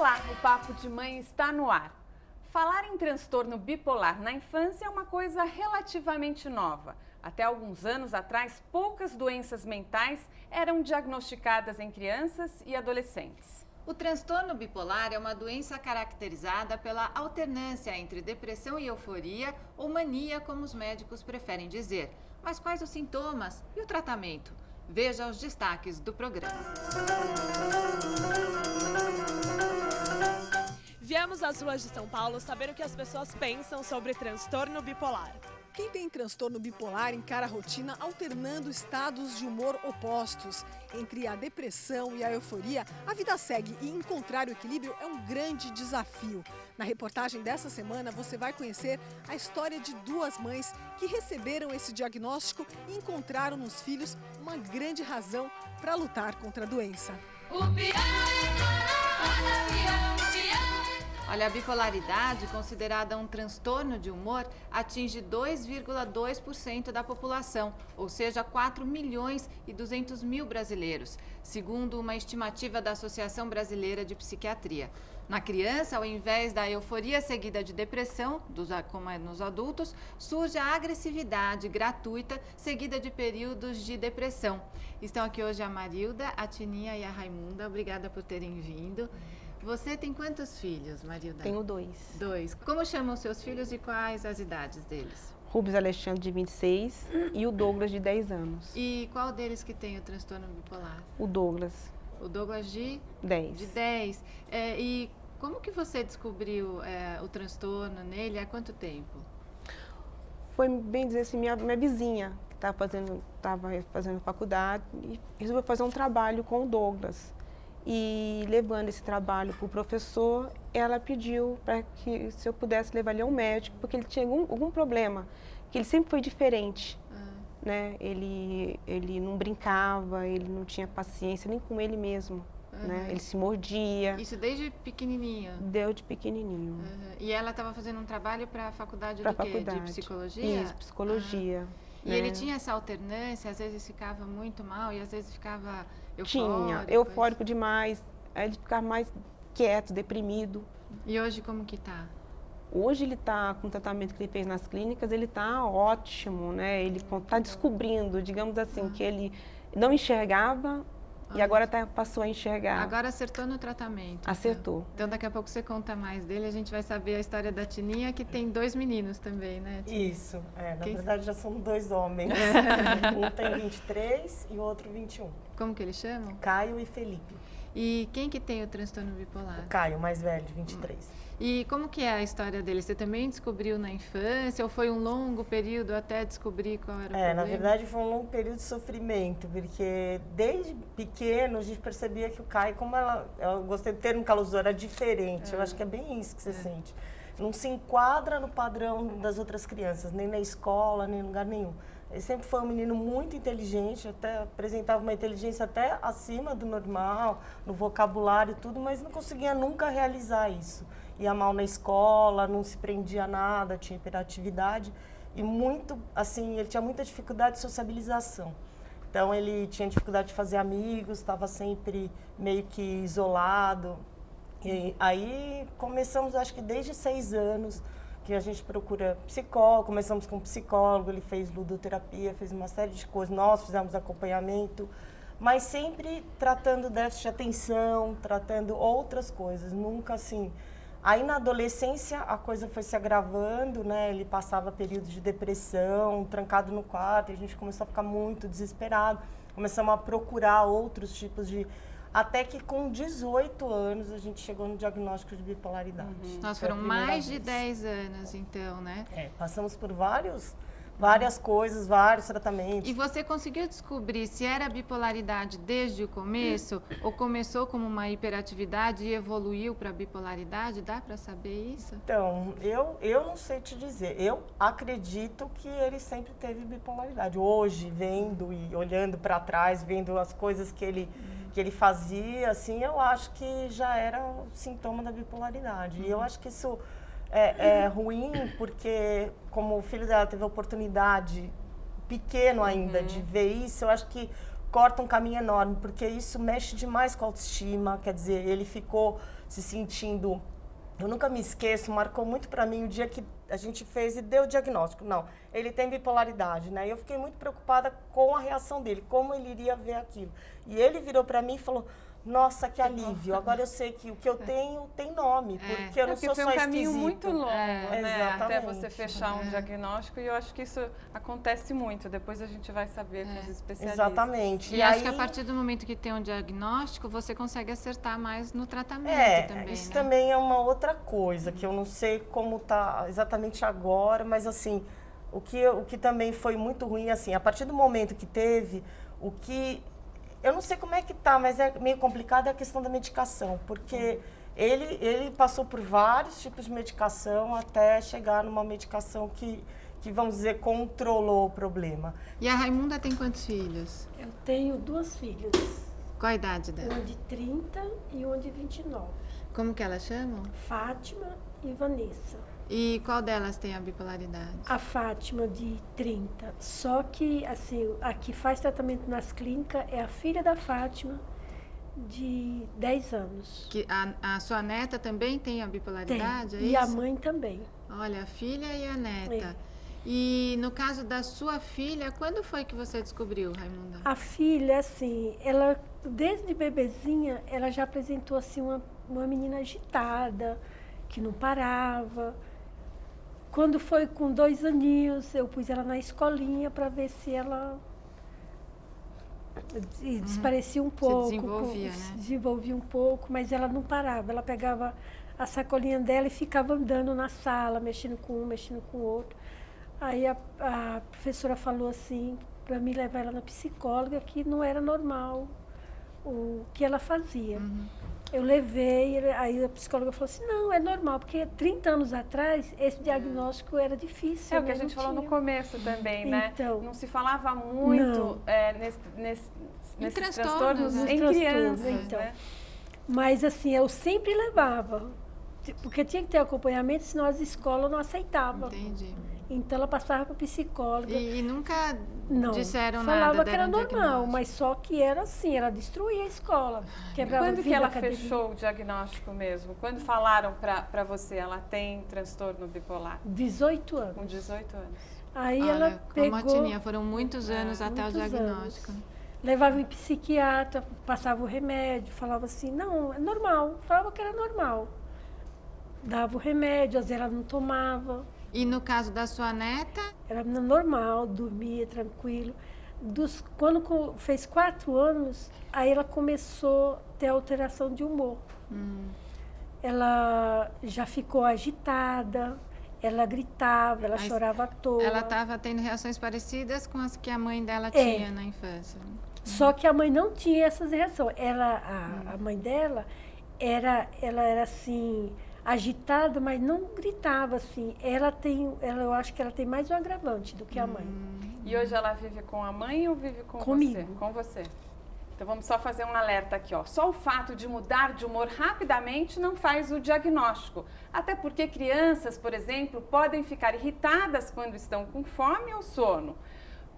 Olá, o Papo de Mãe está no ar. Falar em transtorno bipolar na infância é uma coisa relativamente nova. Até alguns anos atrás, poucas doenças mentais eram diagnosticadas em crianças e adolescentes. O transtorno bipolar é uma doença caracterizada pela alternância entre depressão e euforia, ou mania, como os médicos preferem dizer. Mas quais os sintomas e o tratamento? Veja os destaques do programa. Viemos às ruas de São Paulo saber o que as pessoas pensam sobre transtorno bipolar. Quem tem transtorno bipolar encara a rotina alternando estados de humor opostos. Entre a depressão e a euforia, a vida segue e encontrar o equilíbrio é um grande desafio. Na reportagem dessa semana, você vai conhecer a história de duas mães que receberam esse diagnóstico e encontraram nos filhos uma grande razão para lutar contra a doença. Olha, a bipolaridade, considerada um transtorno de humor, atinge 2,2% da população, ou seja, 4 milhões e 200 mil brasileiros, segundo uma estimativa da Associação Brasileira de Psiquiatria. Na criança, ao invés da euforia seguida de depressão, como é nos adultos, surge a agressividade gratuita seguida de períodos de depressão. Estão aqui hoje a Marilda, a Tininha e a Raimunda. Obrigada por terem vindo. Você tem quantos filhos, Marilda? Tenho 2. 2. Como chamam seus filhos e quais as idades deles? Rubens Alexandre, de 26, e o Douglas, de 10 anos. E qual deles que tem o transtorno bipolar? O Douglas. O Douglas de? 10. De 10. E como que você descobriu o transtorno nele? Há quanto tempo? Foi, bem dizer assim, minha vizinha, que estava fazendo faculdade, e resolveu fazer um trabalho com o Douglas. E levando esse trabalho para o professor, ela pediu para que se eu pudesse levar ele ao médico, porque ele tinha algum problema, que ele sempre foi diferente, né? Ele não brincava, ele não tinha paciência nem com ele mesmo, né? Ele se mordia. Isso desde pequenininho? Deu de pequenininho. E ela estava fazendo um trabalho para a faculdade Pra do quê? faculdade. De psicologia? Isso, psicologia. E ele tinha essa alternância, às vezes ficava muito mal e às vezes ficava eufórico? Tinha, eufórico demais, aí ele ficava mais quieto, deprimido. E hoje como que tá? Hoje ele está com o tratamento que ele fez nas clínicas, ele está ótimo, né? Ele está descobrindo, digamos assim, que ele não enxergava e agora passou a enxergar. Agora acertou no tratamento. Acertou. Então daqui a pouco você conta mais dele, a gente vai saber a história da Tininha, que tem 2 meninos também, né, Tininha? Isso, na verdade já são 2 homens. Um tem 23 e o outro 21. Como que eles chamam? Caio e Felipe. E quem que tem o transtorno bipolar? O Caio, mais velho, de 23. E como que é a história dele? Você também descobriu na infância ou foi um longo período até descobrir qual era o problema? Na verdade foi um longo período de sofrimento, porque desde pequeno a gente percebia que o Caio, eu gostei do termo que ela usou, era diferente. Eu acho que é bem isso que você sente. Não se enquadra no padrão das outras crianças, nem na escola, nem em lugar nenhum. Ele sempre foi um menino muito inteligente, até apresentava uma inteligência até acima do normal, no vocabulário e tudo, mas não conseguia nunca realizar isso. Ia mal na escola, não se prendia a nada, tinha hiperatividade e muito, assim, ele tinha muita dificuldade de sociabilização. Então ele tinha dificuldade de fazer amigos, estava sempre meio que isolado. E aí começamos, acho que desde 6 anos, que a gente procura psicólogo, começamos com psicólogo, ele fez ludoterapia, fez uma série de coisas, nós fizemos acompanhamento, mas sempre tratando déficit de atenção, tratando outras coisas, nunca assim. Aí na adolescência a coisa foi se agravando, né? Ele passava períodos de depressão, trancado no quarto, e a gente começou a ficar muito desesperado, começamos a procurar outros tipos de... Até que com 18 anos a gente chegou no diagnóstico de bipolaridade. Nós foram mais de 10 anos, então, né? Passamos por várias coisas, vários tratamentos. E você conseguiu descobrir se era bipolaridade desde o começo ou começou como uma hiperatividade e evoluiu para bipolaridade? Dá para saber isso? Então, eu não sei te dizer. Eu acredito que ele sempre teve bipolaridade. Hoje, vendo e olhando para trás, vendo as coisas que ele fazia, assim, eu acho que já era o sintoma da bipolaridade. E eu acho que isso é ruim, porque como o filho dela teve a oportunidade, pequeno ainda, de ver isso, eu acho que corta um caminho enorme, porque isso mexe demais com a autoestima, quer dizer, ele ficou se sentindo... Eu nunca me esqueço, marcou muito para mim o dia que a gente fez e deu o diagnóstico. Não, ele tem bipolaridade, né? E eu fiquei muito preocupada com a reação dele, como ele iria ver aquilo. E ele virou para mim e falou, nossa, que alívio, agora eu sei que o que eu tenho tem nome, porque eu não sou só foi um caminho esquisito. muito longo, né? Até Exatamente. você fechar um diagnóstico, e eu acho que isso acontece muito, depois a gente vai saber com os especialistas. Exatamente. E acho que a partir do momento que tem um diagnóstico, você consegue acertar mais no tratamento também, isso né? também é uma outra coisa, que eu não sei como está exatamente agora, mas assim, o que também foi muito ruim, assim, a partir do momento que teve, o que... Eu não sei como é que tá, mas é meio complicado a questão da medicação, porque ele passou por vários tipos de medicação até chegar numa medicação que vamos dizer, controlou o problema. E a Raimunda tem quantos filhos? Eu tenho 2 filhas, Qual a idade dela? uma de 30 e uma de 29, Como que elas chamam? Fátima e Vanessa. E qual delas tem a bipolaridade? A Fátima de 30, só que assim, a que faz tratamento nas clínicas é a filha da Fátima de 10 anos. Que a sua neta também tem a bipolaridade? Tem, É e a isso? mãe também. Olha, a filha e a neta. É. E no caso da sua filha, quando foi que você descobriu, Raimunda? A filha, assim, ela desde bebezinha, ela já apresentou assim uma menina agitada, que não parava. Quando foi com 2 aninhos, eu pus ela na escolinha para ver se ela desaparecia um pouco. desenvolvia, né? Se desenvolvia um pouco, mas ela não parava. Ela pegava a sacolinha dela e ficava andando na sala, mexendo com um, mexendo com o outro. Aí a professora falou assim, para mim levar ela na psicóloga, que não era normal o que ela fazia. Eu levei, aí a psicóloga falou assim, não, é normal, porque 30 anos atrás esse diagnóstico era difícil. É o que né? a gente Não falou no tinha. começo também, né? Então, não se falava muito não. nesses transtornos, transtornos né? em Transtornos, crianças, então. né? Mas assim, eu sempre levava, porque tinha que ter acompanhamento, senão as escolas não aceitavam. Entendi. Então ela passava para psicóloga. E nunca Não, disseram falava nada, que era deram normal, diagnóstico? mas só que era assim, ela destruía a escola. Quebrava Quando que vidro, ela academia. fechou o diagnóstico mesmo? Quando falaram para você, ela tem transtorno bipolar? 18 anos. Com 18 anos. Aí Olha, ela como pegou, a Tininha, foram muitos anos até o muitos diagnóstico. anos. Levava em psiquiatra, passava o remédio, falava assim, não, é normal. Falava que era normal. Dava o remédio, às vezes ela não tomava. E no caso da sua neta, Era normal, dormia tranquilo. Quando fez 4 anos, aí ela começou a ter alteração de humor. Ela já ficou agitada, ela gritava, ela Mas chorava à toa. ela estava tendo reações parecidas com as que a mãe dela tinha na infância. Só que a mãe não tinha essas reações. A mãe dela, ela era assim, agitada, mas não gritava assim. Eu acho que ela tem mais um agravante do que a mãe. E hoje ela vive com a mãe ou vive com Comigo. você? Com você. Então vamos só fazer um alerta aqui, ó. Só o fato de mudar de humor rapidamente não faz o diagnóstico. Até porque crianças, por exemplo, podem ficar irritadas quando estão com fome ou sono.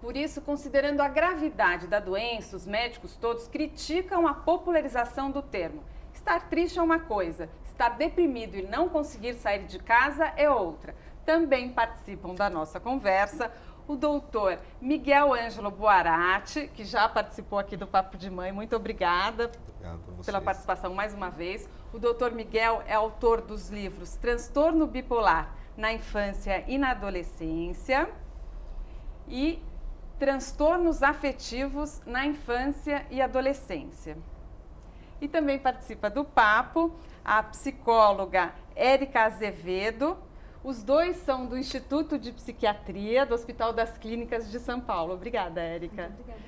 Por isso, considerando a gravidade da doença, os médicos todos criticam a popularização do termo. Estar triste é uma coisa, estar deprimido e não conseguir sair de casa é outra. Também participam da nossa conversa o doutor Miguel Ângelo Boarati, que já participou aqui do Papo de Mãe. Muito obrigada pela participação mais uma vez. O doutor Miguel é autor dos livros Transtorno Bipolar na Infância e na Adolescência e Transtornos Afetivos na Infância e Adolescência. E também participa do papo a psicóloga Érica Azevedo. Os dois são do Instituto de Psiquiatria do Hospital das Clínicas de São Paulo. Obrigada, Érica. Obrigada.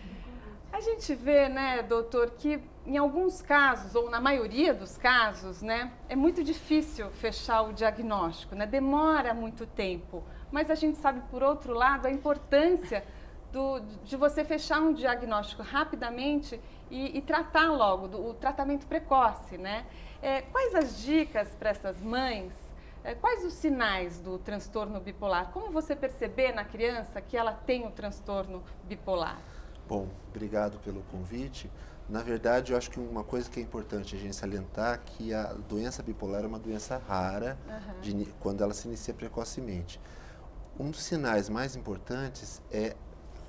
A gente vê, né, doutor, que em alguns casos, ou na maioria dos casos, né, é muito difícil fechar o diagnóstico, né? Demora muito tempo. Mas a gente sabe, por outro lado, a importância de você fechar um diagnóstico rapidamente e tratar logo, o tratamento precoce, né? Quais as dicas para essas mães? Quais os sinais do transtorno bipolar? Como você perceber na criança que ela tem o transtorno bipolar? Bom, obrigado pelo convite. Na verdade, eu acho que uma coisa que é importante a gente salientar é que a doença bipolar é uma doença rara quando ela se inicia precocemente. Um dos sinais mais importantes é,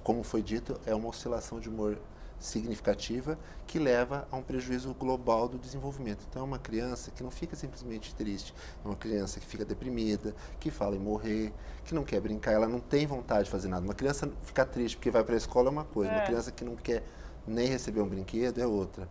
como foi dito, é uma oscilação de humor significativa que leva a um prejuízo global do desenvolvimento. Então, é uma criança que não fica simplesmente triste, é uma criança que fica deprimida, que fala em morrer, que não quer brincar, ela não tem vontade de fazer nada. Uma criança ficar triste porque vai para a escola é uma coisa, uma criança que não quer nem receber um brinquedo é outra.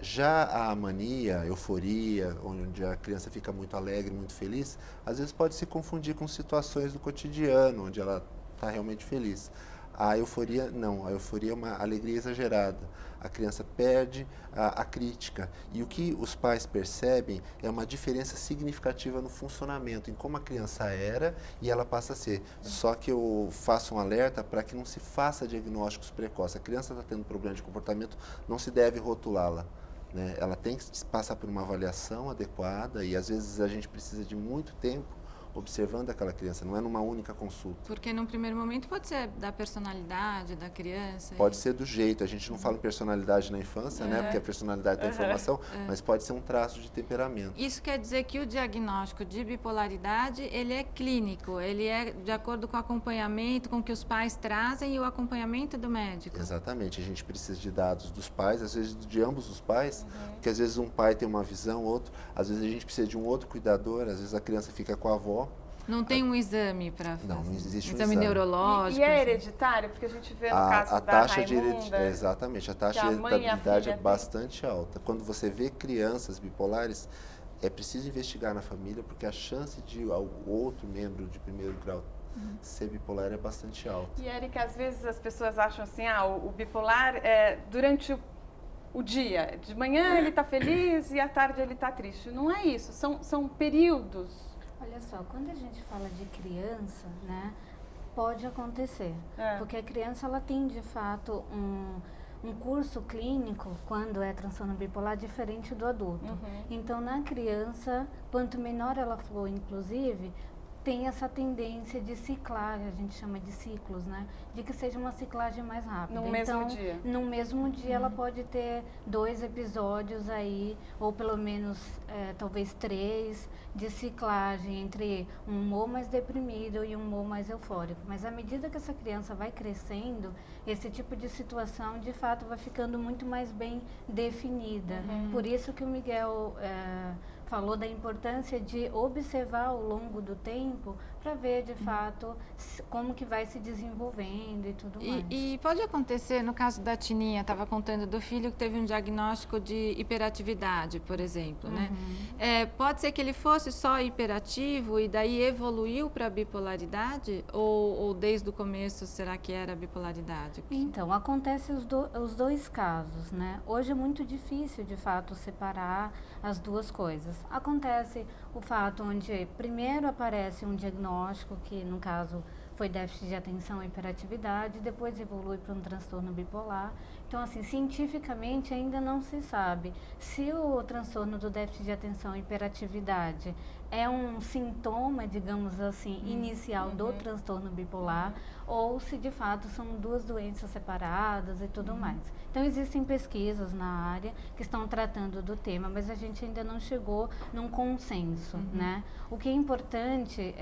Já a mania, a euforia, onde a criança fica muito alegre, muito feliz, às vezes pode se confundir com situações do cotidiano, onde ela está realmente feliz. A euforia, não. A euforia é uma alegria exagerada. A criança perde a crítica. E o que os pais percebem é uma diferença significativa no funcionamento, em como a criança era e ela passa a ser. Só que eu faço um alerta para que não se faça diagnósticos precoces. A criança está tendo problema de comportamento, não se deve rotulá-la, né? Ela tem que passar por uma avaliação adequada e às vezes a gente precisa de muito tempo observando aquela criança, não é numa única consulta. Porque num primeiro momento pode ser da personalidade da criança. Pode ser do jeito, a gente não fala em personalidade na infância, né? Porque a personalidade tem informação, mas pode ser um traço de temperamento. Isso quer dizer que o diagnóstico de bipolaridade, ele é clínico, ele é de acordo com o acompanhamento, com o que os pais trazem e o acompanhamento do médico. Exatamente, a gente precisa de dados dos pais, às vezes de ambos os pais, porque às vezes um pai tem uma visão, outro, às vezes a gente precisa de um outro cuidador, às vezes a criança fica com a avó. Não tem um exame para fazer? Não existe um exame neurológico? E é hereditário? Porque a gente vê no caso da taxa Raimunda, exatamente, a taxa de hereditabilidade é bastante alta. Quando você vê crianças bipolares, é preciso investigar na família, porque a chance de o outro membro de primeiro grau ser bipolar é bastante alta. E, Érica, às vezes as pessoas acham assim, o bipolar é durante o dia. De manhã ele está feliz e à tarde ele está triste. Não é isso, são períodos. Olha só, quando a gente fala de criança, né, pode acontecer. Porque a criança, ela tem, de fato, um curso clínico, quando é transtorno bipolar, diferente do adulto. Então, na criança, quanto menor ela for, inclusive, tem essa tendência de ciclar, a gente chama de ciclos, né? De que seja uma ciclagem mais rápida. No mesmo dia? No mesmo dia ela pode ter 2 episódios aí, ou pelo menos talvez 3, de ciclagem entre um humor mais deprimido e um humor mais eufórico. Mas à medida que essa criança vai crescendo, esse tipo de situação de fato vai ficando muito mais bem definida. Por isso que o Miguel falou da importância de observar ao longo do tempo para ver de fato como que vai se desenvolvendo e tudo mais. E pode acontecer, no caso da Tininha, estava contando do filho que teve um diagnóstico de hiperatividade, por exemplo, né? Pode ser que ele fosse só hiperativo e daí evoluiu para a bipolaridade? Ou desde o começo será que era bipolaridade? Então, acontece os dois casos, né? Hoje é muito difícil, de fato, separar as duas coisas. Acontece o fato onde primeiro aparece um diagnóstico, que no caso foi déficit de atenção e hiperatividade, depois evolui para um transtorno bipolar. Então, assim, cientificamente ainda não se sabe se o transtorno do déficit de atenção e hiperatividade é um sintoma, digamos assim, inicial do transtorno bipolar, ou se de fato são duas doenças separadas e tudo mais. Então, existem pesquisas na área que estão tratando do tema, mas a gente ainda não chegou num consenso, né? O que é importante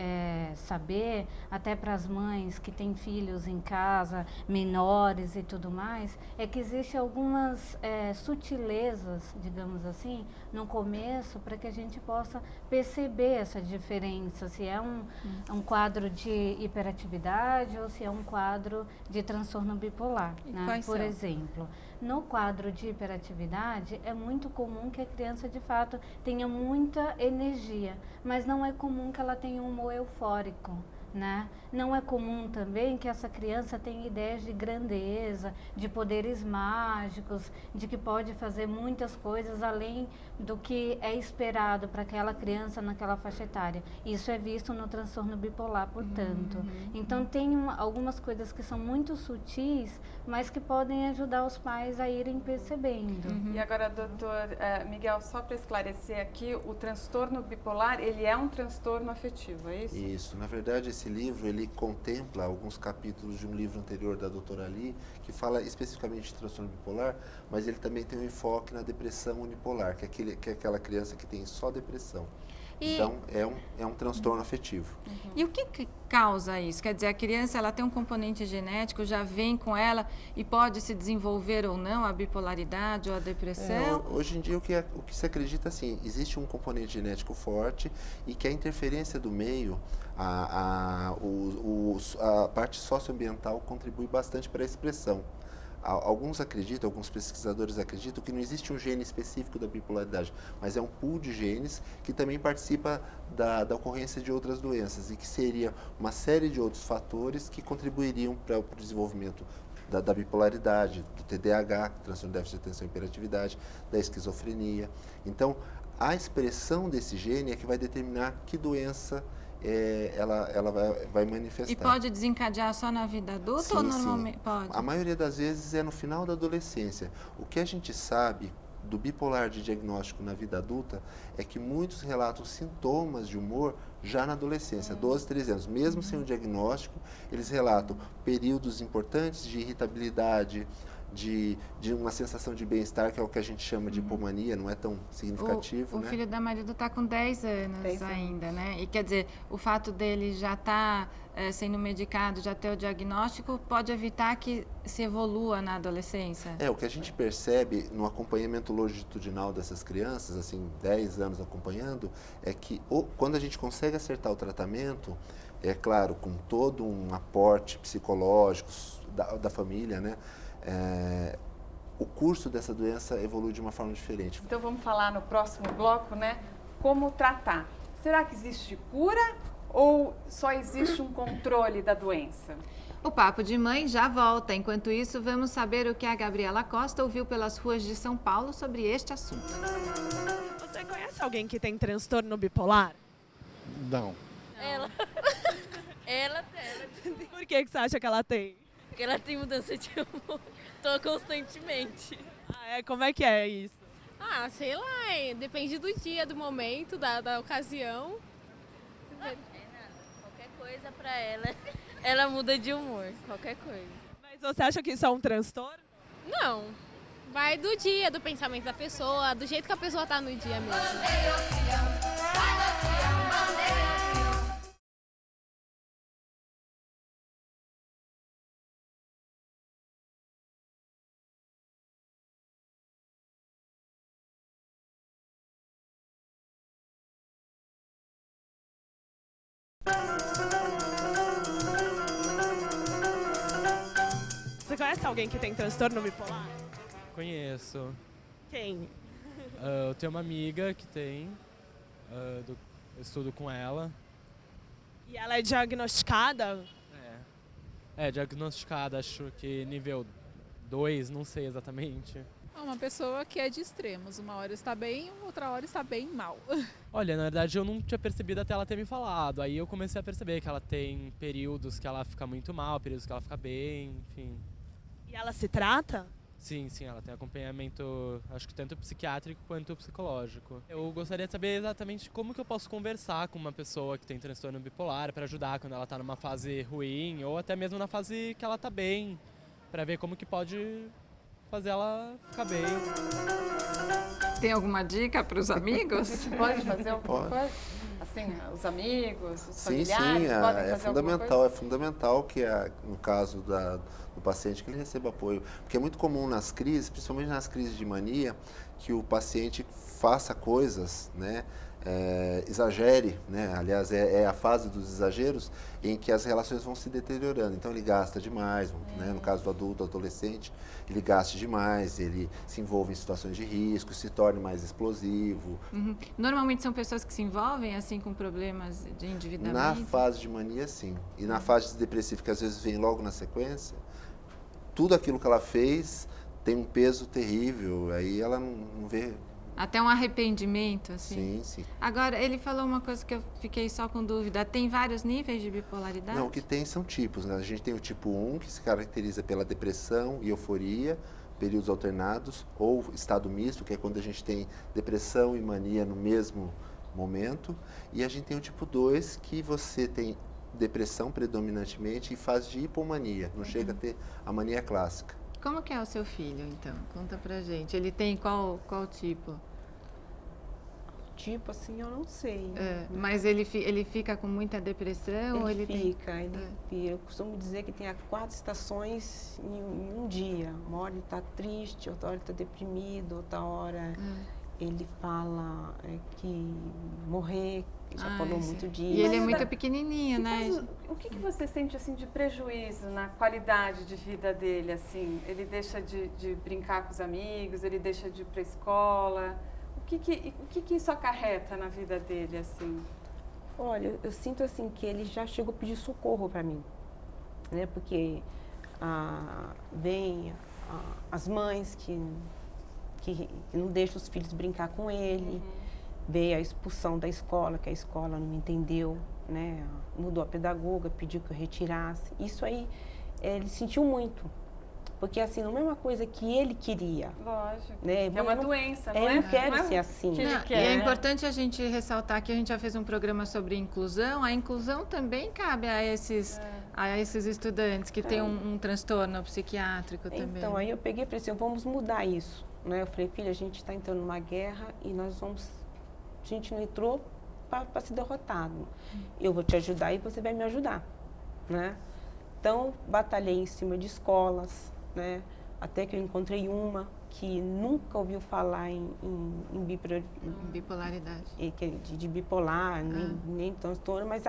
saber, até para as mães que têm filhos em casa, menores e tudo mais, é que existem algumas sutilezas, digamos assim, no começo, para que a gente possa perceber essa diferença, se é um quadro de hiperatividade ou se é um quadro de transtorno bipolar, né? Por exemplo, no quadro de hiperatividade, é muito comum que a criança, de fato, tenha muita energia, mas não é comum que ela tenha um humor eufórico, né? Não é comum também que essa criança tenha ideias de grandeza, de poderes mágicos, de que pode fazer muitas coisas além do que é esperado para aquela criança naquela faixa etária. Isso é visto no transtorno bipolar, portanto. Então, tem algumas coisas que são muito sutis, mas que podem ajudar os pais a irem percebendo. E agora, doutor Miguel, só para esclarecer aqui, o transtorno bipolar, ele é um transtorno afetivo, é isso? Isso. Na verdade, esse esse livro, ele contempla alguns capítulos de um livro anterior da doutora Ali, que fala especificamente de transtorno bipolar, mas ele também tem um enfoque na depressão unipolar, que é aquela criança que tem só depressão. Então, é um transtorno afetivo. E o que causa isso? Quer dizer, a criança ela tem um componente genético, já vem com ela e pode se desenvolver ou não a bipolaridade ou a depressão? Hoje em dia, o que se acredita, assim, existe um componente genético forte e que a interferência do meio, a parte socioambiental contribui bastante para a expressão. Alguns pesquisadores acreditam que não existe um gene específico da bipolaridade, mas é um pool de genes que também participa da ocorrência de outras doenças e que seria uma série de outros fatores que contribuiriam para o desenvolvimento da bipolaridade, do TDAH, transtorno de déficit de atenção e hiperatividade, da esquizofrenia. Então, a expressão desse gene é que vai determinar que doença ela vai manifestar. E pode desencadear só na vida adulta, sim, ou normalmente pode? A maioria das vezes é no final da adolescência. O que a gente sabe do bipolar de diagnóstico na vida adulta é que muitos relatam sintomas de humor já na adolescência, 12, 13 anos. Mesmo sem o diagnóstico, eles relatam períodos importantes de irritabilidade, de uma sensação de bem-estar, que é o que a gente chama de hipomania, não é tão significativo, O né? filho da Marido está com 10 anos ainda, né? E quer dizer, o fato dele já estar sendo medicado, já ter o diagnóstico, pode evitar que se evolua na adolescência? O que a gente percebe no acompanhamento longitudinal dessas crianças, assim, 10 anos acompanhando, é que quando a gente consegue acertar o tratamento, é claro, com todo um aporte psicológico da família, né? O curso dessa doença evolui de uma forma diferente. Então vamos falar no próximo bloco, né? Como tratar. Será que existe cura ou só existe um controle da doença? O Papo de Mãe já volta. Enquanto isso, vamos saber o que a Gabriela Costa ouviu pelas ruas de São Paulo sobre este assunto. Você conhece alguém que tem transtorno bipolar? Não. Ela. ela. Por que você acha que ela tem? Porque ela tem mudança de humor. Tô constantemente. Como é que é isso? Sei lá, depende do dia, do momento, da ocasião. Qualquer coisa pra ela, ela muda de humor, qualquer coisa. Mas você acha que isso é um transtorno? Não, vai do dia, do pensamento da pessoa, do jeito que a pessoa tá no dia mesmo. Você conhece alguém que tem transtorno bipolar? Conheço. Quem? Eu tenho uma amiga que tem, eu estudo com ela. E ela é diagnosticada? Diagnosticada, acho que nível 2, não sei exatamente. Uma pessoa que é de extremos, uma hora está bem, outra hora está bem mal. Olha, na verdade eu não tinha percebido até ela ter me falado, aí eu comecei a perceber que ela tem períodos que ela fica muito mal, períodos que ela fica bem, enfim. E ela se trata? Sim, ela tem acompanhamento, acho que tanto psiquiátrico quanto psicológico. Eu gostaria de saber exatamente como que eu posso conversar com uma pessoa que tem transtorno bipolar para ajudar quando ela está numa fase ruim ou até mesmo na fase que ela está bem, para ver como que pode fazer ela ficar bem. Tem alguma dica para os amigos? Pode fazer alguma coisa? Assim, os amigos, os familiares sim, podem fazer alguma coisa? É fundamental que, no caso do paciente, que ele receba apoio. Porque é muito comum nas crises, principalmente nas crises de mania, que o paciente faça coisas, né? Exagere, né? Aliás, é a fase dos exageros em que as relações vão se deteriorando. Então, ele gasta demais, né? No caso do adulto, do adolescente, ele gasta demais, ele se envolve em situações de risco, se torna mais explosivo. Normalmente são pessoas que se envolvem assim com problemas de endividamento? Na fase de mania, sim. E na fase depressiva, que às vezes vem logo na sequência, tudo aquilo que ela fez tem um peso terrível, aí ela não vê... Até um arrependimento, assim? Sim. Agora, ele falou uma coisa que eu fiquei só com dúvida. Tem vários níveis de bipolaridade? Não, o que tem são tipos, né? A gente tem o tipo 1, que se caracteriza pela depressão e euforia, períodos alternados, ou estado misto, que é quando a gente tem depressão e mania no mesmo momento. E a gente tem o tipo 2, que você tem depressão predominantemente e fase de hipomania, não chega a ter a mania clássica. Como que é o seu filho, então? Conta pra gente. Ele tem qual tipo? Tipo assim, eu não sei. Mas ele fica com muita depressão? Ou ele fica. Eu costumo dizer que tem 4 estações em um dia. Uma hora ele está triste, outra hora ele está deprimido, outra hora ele fala que morrer, que já falou muito disso. E ele é muito pequenininho, né? Mas o que você sente assim de prejuízo na qualidade de vida dele? Assim, ele deixa de brincar com os amigos, ele deixa de ir para a escola? O que isso acarreta na vida dele, assim? Olha, eu sinto assim que ele já chegou a pedir socorro para mim, né? Porque vem as mães que não deixam os filhos brincar com ele, veio a expulsão da escola, que a escola não entendeu, né? Mudou a pedagoga, pediu que eu retirasse. Isso aí, ele sentiu muito. Porque, assim, não é uma coisa que ele queria. Lógico. Né? É uma doença, não é? Eu não quero ser assim. E é importante a gente ressaltar que a gente já fez um programa sobre inclusão. A inclusão também cabe a esses estudantes que têm um transtorno psiquiátrico também. Então, aí eu peguei e falei assim, vamos mudar isso. Né? Eu falei, filha, a gente está entrando numa guerra e a gente não entrou para ser derrotado. Eu vou te ajudar e você vai me ajudar. Né? Então, batalhei em cima de escolas, né? Até que eu encontrei uma que nunca ouviu falar em bipolaridade. De bipolar, nem transtorno, mas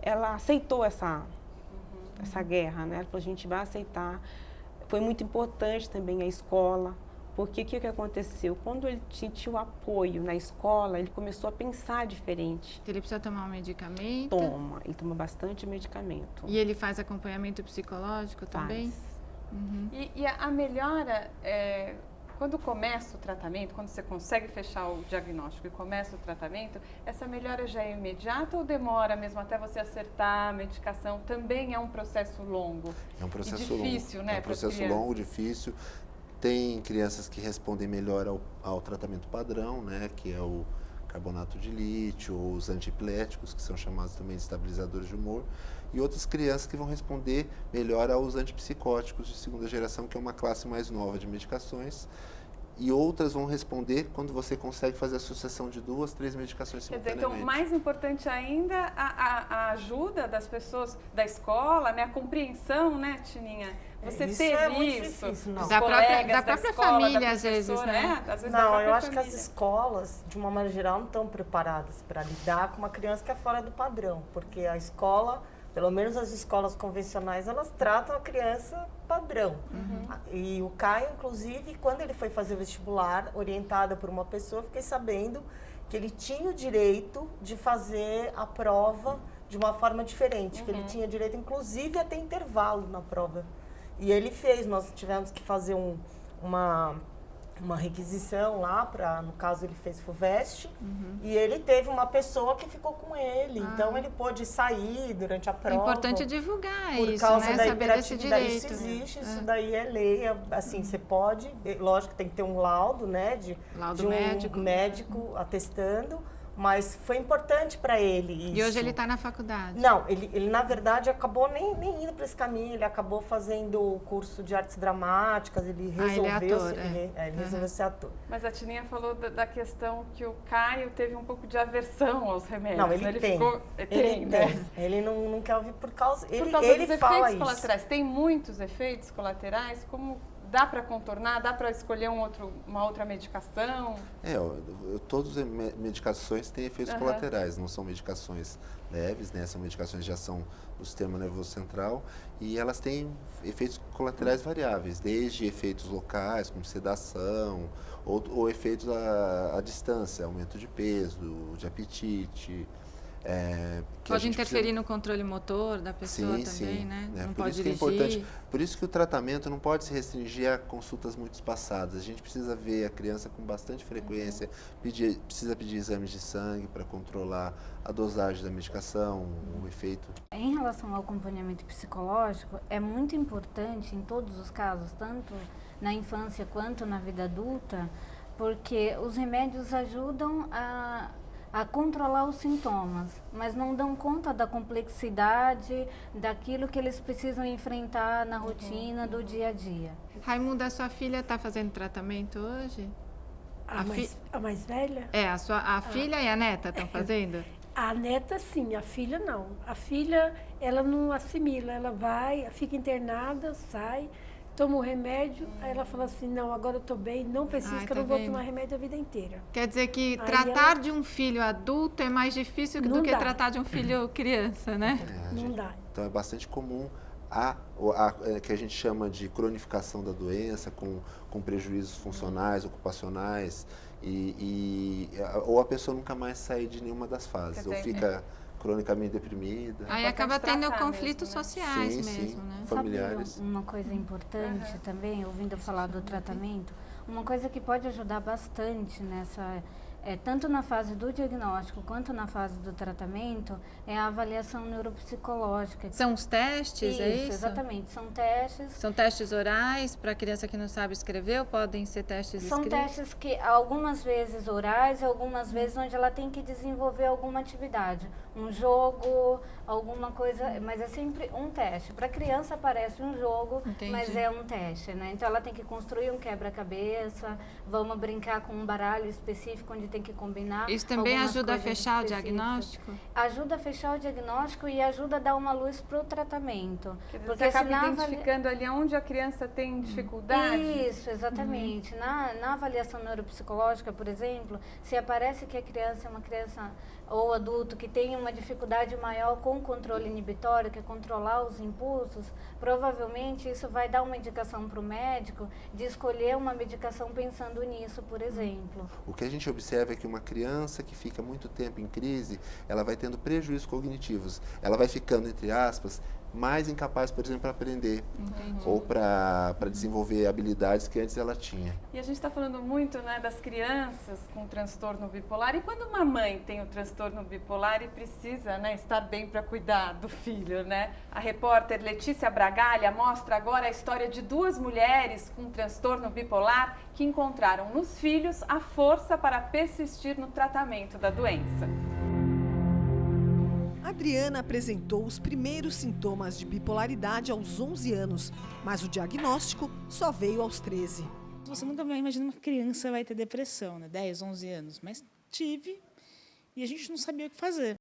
ela aceitou essa guerra, né? Ela falou, a gente vai aceitar. Foi muito importante também a escola, porque o que aconteceu? Quando ele sentiu apoio na escola, ele começou a pensar diferente. Ele precisa tomar um medicamento? Ele toma bastante medicamento. E ele faz acompanhamento psicológico também? E a melhora, quando começa o tratamento, quando você consegue fechar o diagnóstico e começa o tratamento, essa melhora já é imediata ou demora mesmo até você acertar a medicação? Também é um processo longo? É um processo difícil, longo. Né? É um processo longo, difícil. Tem crianças que respondem melhor ao tratamento padrão, né, que é o carbonato de lítio, ou os antiepiléticos, que são chamados também de estabilizadores de humor, e outras crianças que vão responder melhor aos antipsicóticos de segunda geração, que é uma classe mais nova de medicações, e outras vão responder quando você consegue fazer a associação de 2, 3 medicações simultaneamente. Quer dizer, então, mais importante ainda, a ajuda das pessoas da escola, né, a compreensão, né, Tininha? Você teve isso? Difícil, não. Da própria família, às vezes, né? Às vezes não, eu acho que as escolas, de uma maneira geral, não estão preparadas para lidar com uma criança que é fora do padrão, porque a escola, pelo menos as escolas convencionais, elas tratam a criança padrão. E o Caio, inclusive, quando ele foi fazer o vestibular, orientada por uma pessoa, fiquei sabendo que ele tinha o direito de fazer a prova de uma forma diferente, que ele tinha direito, inclusive, a ter intervalo na prova. E ele fez, nós tivemos que fazer uma requisição lá, no caso ele fez FUVEST, e ele teve uma pessoa que ficou com ele, então ele pôde sair durante a prova. É importante divulgar isso, por causa da saber desse direito. Isso existe, isso daí é lei, assim, você pode, lógico que tem que ter um laudo, né, de um médico atestando, mas foi importante para ele isso. E hoje ele está na faculdade? Não, ele na verdade acabou nem indo para esse caminho, ele acabou fazendo o curso de artes dramáticas, ele resolveu, ele resolveu ser ator. Mas a Tininha falou da questão que o Caio teve um pouco de aversão aos remédios. Não, ele tem. Ele não quer ouvir por causa dos efeitos colaterais. Tem muitos efeitos colaterais, como... Dá para contornar? Dá para escolher uma outra medicação? Todas as medicações têm efeitos colaterais, não são medicações leves, né? São medicações de ação do sistema nervoso central e elas têm efeitos colaterais variáveis, desde efeitos locais, como sedação, ou efeitos à distância, aumento de peso, de apetite. Pode interferir no controle motor da pessoa também, né? Não pode dirigir. Por isso que é importante. Por isso que o tratamento não pode se restringir a consultas muito espaçadas. A gente precisa ver a criança com bastante frequência, precisa pedir exames de sangue para controlar a dosagem da medicação, o efeito. Em relação ao acompanhamento psicológico, é muito importante em todos os casos, tanto na infância quanto na vida adulta, porque os remédios ajudam a a controlar os sintomas, mas não dão conta da complexidade, daquilo que eles precisam enfrentar na rotina do dia a dia. Raimunda, a sua filha está fazendo tratamento hoje? A mais velha? É, a filha e a neta estão fazendo? A neta sim, a filha não. A filha, ela não assimila, ela vai, fica internada, sai, toma o remédio, aí ela fala assim, não, agora eu tô bem, não preciso, que eu não vou tomar remédio a vida inteira. Quer dizer que tratar de um filho adulto é mais difícil do que tratar de um filho criança, né? Não dá. Então é bastante comum que a gente chama de cronificação da doença, com prejuízos funcionais, ocupacionais, ou a pessoa nunca mais sai de nenhuma das fases, ou fica cronicamente deprimida. Aí acaba tendo conflitos sociais mesmo, né? Familiares. Sabe uma coisa importante também, ouvindo falar do tratamento, uma coisa que pode ajudar bastante nessa... tanto na fase do diagnóstico quanto na fase do tratamento, é a avaliação neuropsicológica. São os testes, é isso? Exatamente, são testes. São testes orais para a criança que não sabe escrever ou podem ser testes escritos? São testes que algumas vezes orais e algumas vezes onde ela tem que desenvolver alguma atividade, um jogo, alguma coisa, mas é sempre um teste. Para a criança parece um jogo, mas é um teste, né? Então ela tem que construir um quebra-cabeça, vamos brincar com um baralho específico onde tem que combinar. Isso também ajuda a fechar o diagnóstico? Ajuda a fechar o diagnóstico e ajuda a dar uma luz para o tratamento. Porque você acaba identificando ali onde a criança tem dificuldade? Isso, exatamente. Na avaliação neuropsicológica, por exemplo, se aparece que a criança é uma criança ou adulto que tem uma dificuldade maior com o controle inibitório, que é controlar os impulsos, provavelmente isso vai dar uma indicação para o médico de escolher uma medicação pensando nisso, por exemplo. O que a gente observa é que uma criança que fica muito tempo em crise, ela vai tendo prejuízos cognitivos. Ela vai ficando, entre aspas, mais incapaz, por exemplo, para aprender ou para desenvolver habilidades que antes ela tinha. E a gente está falando muito, né, das crianças com transtorno bipolar. E quando uma mãe tem o transtorno bipolar e precisa, né, estar bem para cuidar do filho, né? A repórter Letícia Bragalha mostra agora a história de duas mulheres com transtorno bipolar que encontraram nos filhos a força para persistir no tratamento da doença. Adriana apresentou os primeiros sintomas de bipolaridade aos 11 anos, mas o diagnóstico só veio aos 13. Você nunca vai imaginar uma criança vai ter depressão, né? 10, 11 anos, mas tive e a gente não sabia o que fazer.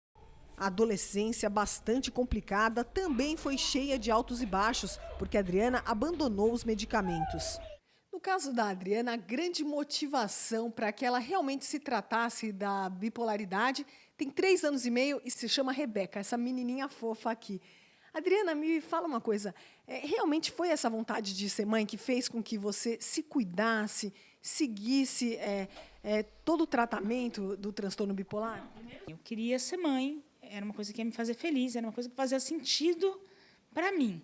A adolescência bastante complicada também foi cheia de altos e baixos, porque a Adriana abandonou os medicamentos. No caso da Adriana, a grande motivação para que ela realmente se tratasse da bipolaridade tem 3 anos e meio e se chama Rebeca, essa menininha fofa aqui. Adriana, me fala uma coisa, realmente foi essa vontade de ser mãe que fez com que você se cuidasse, seguisse todo o tratamento do transtorno bipolar? Eu queria ser mãe, era uma coisa que ia me fazer feliz, era uma coisa que fazia sentido para mim.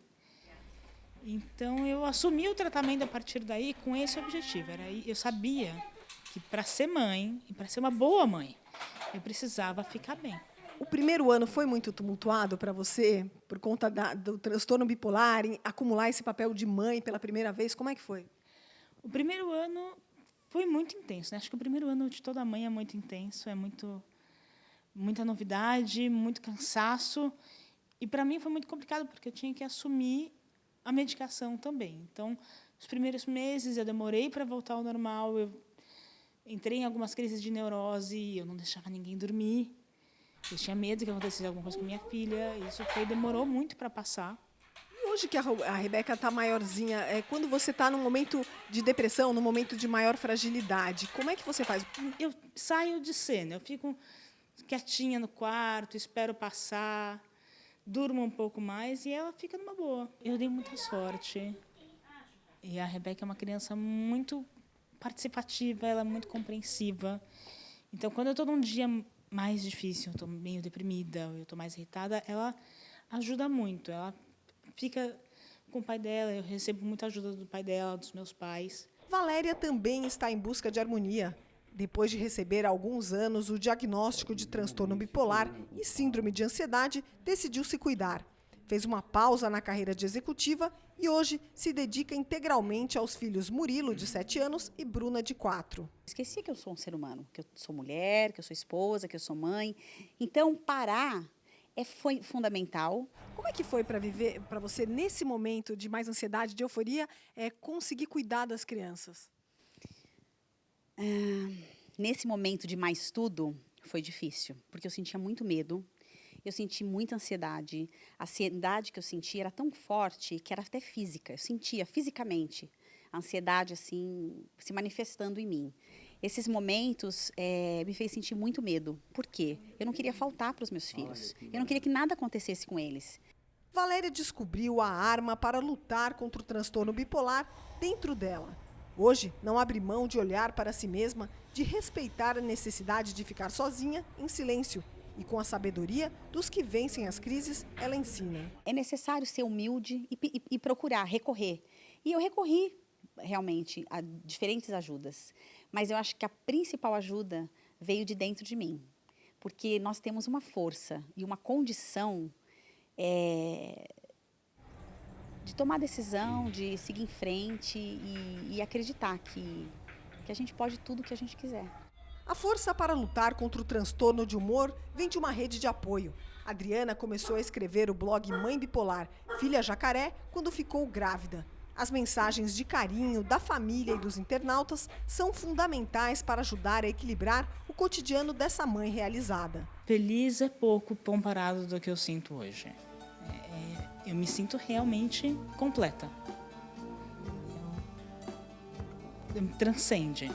Então, eu assumi o tratamento a partir daí com esse objetivo. Eu sabia que para ser mãe e para ser uma boa mãe, eu precisava ficar bem. O primeiro ano foi muito tumultuado para você, por conta do transtorno bipolar, em acumular esse papel de mãe pela primeira vez? Como é que foi? O primeiro ano foi muito intenso, né? Acho que o primeiro ano de toda mãe é muito intenso, muita novidade, muito cansaço. E para mim foi muito complicado, porque eu tinha que assumir a medicação também. Então, os primeiros meses eu demorei para voltar ao normal, eu entrei em algumas crises de neurose, eu não deixava ninguém dormir, eu tinha medo que acontecesse alguma coisa com minha filha, isso demorou muito para passar. E hoje que a Rebeca está maiorzinha, quando você está num momento de depressão, num momento de maior fragilidade, como é que você faz? Eu saio de cena, eu fico quietinha no quarto, espero passar, durmo um pouco mais e ela fica numa boa. Eu dei muita sorte. E a Rebeca é uma criança muito participativa, ela é muito compreensiva. Então, quando eu estou num dia mais difícil, eu estou meio deprimida, eu estou mais irritada, ela ajuda muito. Ela fica com o pai dela, eu recebo muita ajuda do pai dela, dos meus pais. Valéria também está em busca de harmonia. Depois de receber há alguns anos o diagnóstico de transtorno bipolar e síndrome de ansiedade, decidiu se cuidar. Fez uma pausa na carreira de executiva e hoje se dedica integralmente aos filhos Murilo, de 7 anos, e Bruna, de 4. Esqueci que eu sou um ser humano, que eu sou mulher, que eu sou esposa, que eu sou mãe. Então, parar foi fundamental. Como é que foi para você, nesse momento de mais ansiedade, de euforia, conseguir cuidar das crianças? Nesse momento de mais tudo, foi difícil, porque eu sentia muito medo. Eu senti muita ansiedade. A ansiedade que eu sentia era tão forte que era até física. Eu sentia fisicamente a ansiedade assim se manifestando em mim. Esses momentos me fez sentir muito medo. Por quê? Eu não queria faltar para os meus filhos. Eu não queria que nada acontecesse com eles. Valéria descobriu a arma para lutar contra o transtorno bipolar dentro dela. Hoje, não abre mão de olhar para si mesma, de respeitar a necessidade de ficar sozinha, em silêncio. E com a sabedoria dos que vencem as crises, ela ensina. É necessário ser humilde e procurar, recorrer. E eu recorri realmente a diferentes ajudas. Mas eu acho que a principal ajuda veio de dentro de mim. Porque nós temos uma força e uma condição de tomar decisão, de seguir em frente e acreditar que a gente pode tudo o que a gente quiser. A força para lutar contra o transtorno de humor vem de uma rede de apoio. Adriana começou a escrever o blog Mãe Bipolar, Filha Jacaré, quando ficou grávida. As mensagens de carinho da família e dos internautas são fundamentais para ajudar a equilibrar o cotidiano dessa mãe realizada. Feliz é pouco comparado do que eu sinto hoje. Eu me sinto realmente completa. Me transcende.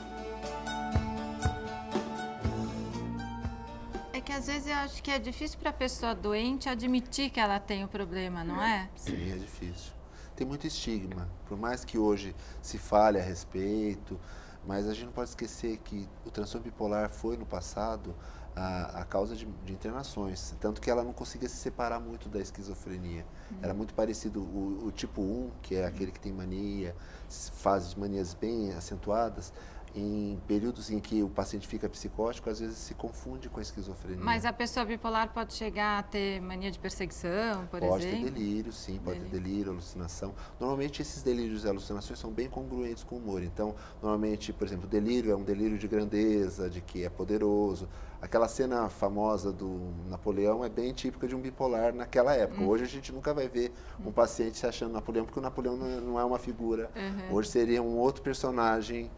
É que às vezes eu acho que é difícil para a pessoa doente admitir que ela tem o problema, não é? Sim, é difícil. Tem muito estigma, por mais que hoje se fale a respeito, mas a gente não pode esquecer que o transtorno bipolar foi no passado a causa de internações, tanto que ela não conseguia se separar muito da esquizofrenia. Era muito parecido o tipo 1, que é aquele que tem mania, fases de manias bem acentuadas, em períodos em que o paciente fica psicótico, às vezes se confunde com a esquizofrenia. Mas a pessoa bipolar pode chegar a ter mania de perseguição, por exemplo? Pode ter delírio, sim, pode ter delírio, alucinação. Normalmente esses delírios e alucinações são bem congruentes com o humor. Então, normalmente, por exemplo, o delírio é um delírio de grandeza, de que é poderoso. Aquela cena famosa do Napoleão é bem típica de um bipolar naquela época. Hoje a gente nunca vai ver um paciente se achando Napoleão, porque o Napoleão não é uma figura. Hoje seria um outro personagem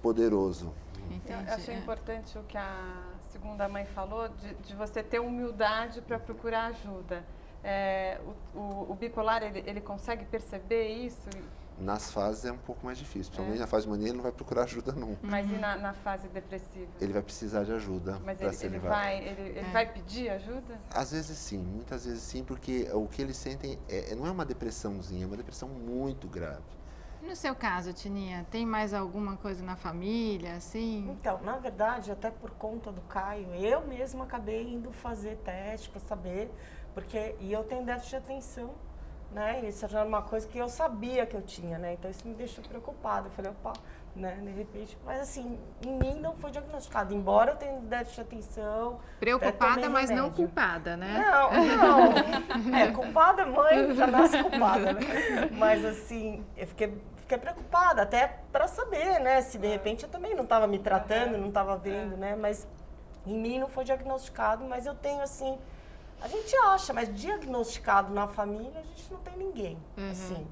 poderoso. Eu achei importante o que a segunda mãe falou, de você ter humildade para procurar ajuda. O bipolar, ele consegue perceber isso? Nas fases é um pouco mais difícil, principalmente na fase de mania ele não vai procurar ajuda nunca. Mas e na fase depressiva? Ele vai precisar de ajuda. Mas ele vai pedir ajuda? Às vezes sim, muitas vezes sim, porque o que eles sentem não é uma depressãozinha, é uma depressão muito grave. No seu caso, Tininha, tem mais alguma coisa na família, assim? Então, na verdade, até por conta do Caio, eu mesma acabei indo fazer teste para saber, e eu tenho déficit de atenção, né? Isso era uma coisa que eu sabia que eu tinha, né? Então isso me deixou preocupada. Eu falei, opa, né? De repente, mas assim, em mim não foi diagnosticado, embora eu tenha déficit de atenção. Preocupada, mas não culpada, né? Não. Culpada, mãe, já nasce culpada, né? Mas assim, eu fiquei preocupada, até para saber, né? Se de repente eu também não estava me tratando, não estava vendo, né? Mas em mim não foi diagnosticado, mas eu tenho assim, a gente acha, mas diagnosticado na família a gente não tem ninguém, assim.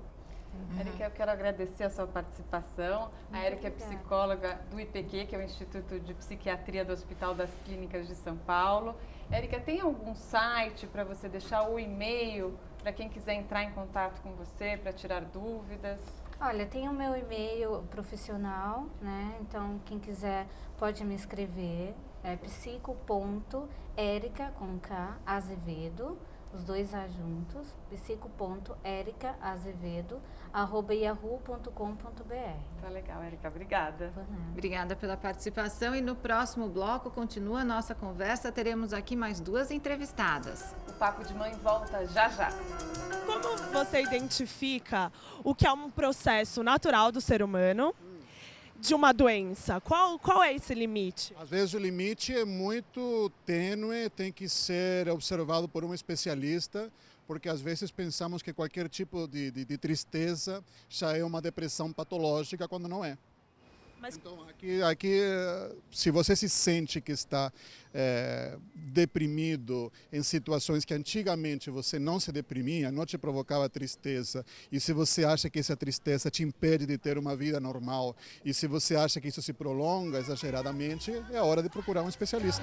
Érica, eu quero agradecer a sua participação. A Érica é psicóloga do IPQ, que é o Instituto de Psiquiatria do Hospital das Clínicas de São Paulo. Érica, tem algum site para você deixar o e-mail para quem quiser entrar em contato com você, para tirar dúvidas? Olha, tem o meu e-mail profissional, né? Então, quem quiser pode me escrever. É psico.erica, com K, Azevedo, os dois A juntos, psico.ericaazevedo@yahoo.com.br. Tá legal, Érica, obrigada. Obrigada pela participação e no próximo bloco continua a nossa conversa, teremos aqui mais 2 entrevistadas. O Papo de Mãe volta já já. Como você identifica o que é um processo natural do ser humano de uma doença? Qual é esse limite? Às vezes o limite é muito tênue, tem que ser observado por um especialista, porque às vezes pensamos que qualquer tipo de tristeza já é uma depressão patológica, quando não é. Então, aqui, se você se sente que está deprimido em situações que antigamente você não se deprimia, não te provocava tristeza, e se você acha que essa tristeza te impede de ter uma vida normal, e se você acha que isso se prolonga exageradamente, é hora de procurar um especialista.